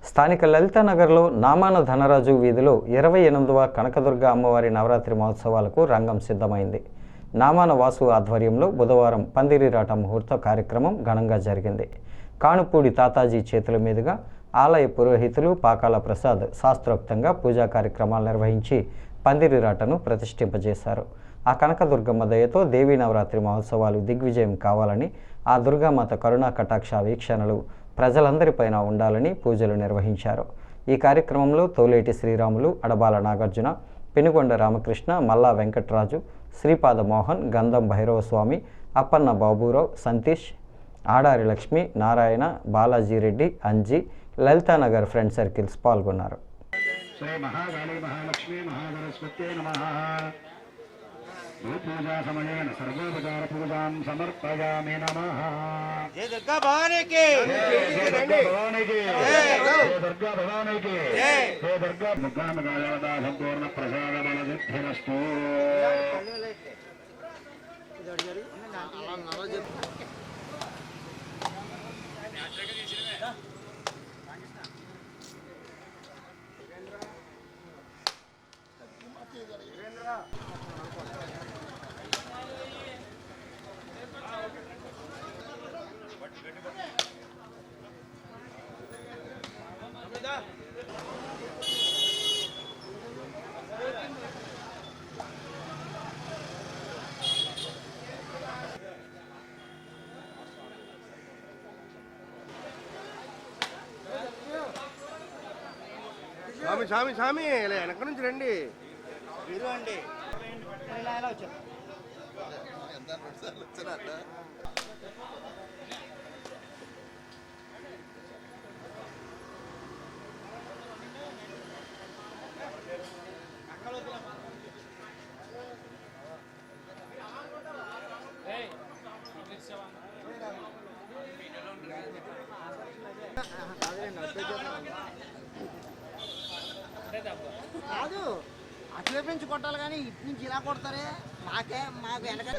స్థానిక లలితానగర్లో నామాన ధనరాజు వీధిలో 28వ కనకదుర్గ అమ్మవారి నవరాత్రి మహోత్సవాలకు రంగం సిద్ధమైంది. నామాన వాసు ఆధ్వర్యంలో బుధవారం పందిరిరాట ముహూర్త కార్యక్రమం ఘనంగా జరిగింది. కానుపూడి తాతాజీ చేతుల మీదుగా ఆలయ పురోహితులు పాకాల ప్రసాద్ శాస్త్రోక్తంగా పూజా కార్యక్రమాలు నిర్వహించి పందిరిరాటను ప్రతిష్ఠింపజేశారు. ఆ కనకదుర్గమ్మ దయతో దేవీ నవరాత్రి మహోత్సవాలు దిగ్విజయం కావాలని, ఆ దుర్గామాత కరుణా కటాక్ష వీక్షణలు ప్రజలందరిపైన ఉండాలని పూజలు నిర్వహించారు. ఈ కార్యక్రమంలో తోలేటి శ్రీరాములు, అడబాల నాగార్జున, పెనుగొండ రామకృష్ణ, మల్లా వెంకట్రాజు, శ్రీపాద మోహన్, గంధం భైరవస్వామి, అప్పన్న బాబురావు, సంతీష్, ఆడారి లక్ష్మి, నారాయణ, బాలాజీరెడ్డి, అంజీ, లలితానగర్ ఫ్రెండ్ సర్కిల్స్ పాల్గొన్నారు. శ్రీ మహాకాళీ మహాలక్ష్మీ మహాసరస్వత్యై నమః. పూజా సమయేన సర్వోపచార పూజాం సమర్పయామి నమః. జై దుర్గా భవానీకి, జై దుర్గా భవానీకి, జై దుర్గా భవానీకి, జై దుర్గా ముఖామగాయవదా సంపూర్ణ ప్రసాద బలసిద్ధిరస్తు. స్వామి స్వామి స్వామి వెనక నుంచి రండి. మీరు అండి కాదు, అట్లే పెంచి కొట్టాలి కానీ ఇటు నుంచి ఇలా కొడతారే. మాకు వెనక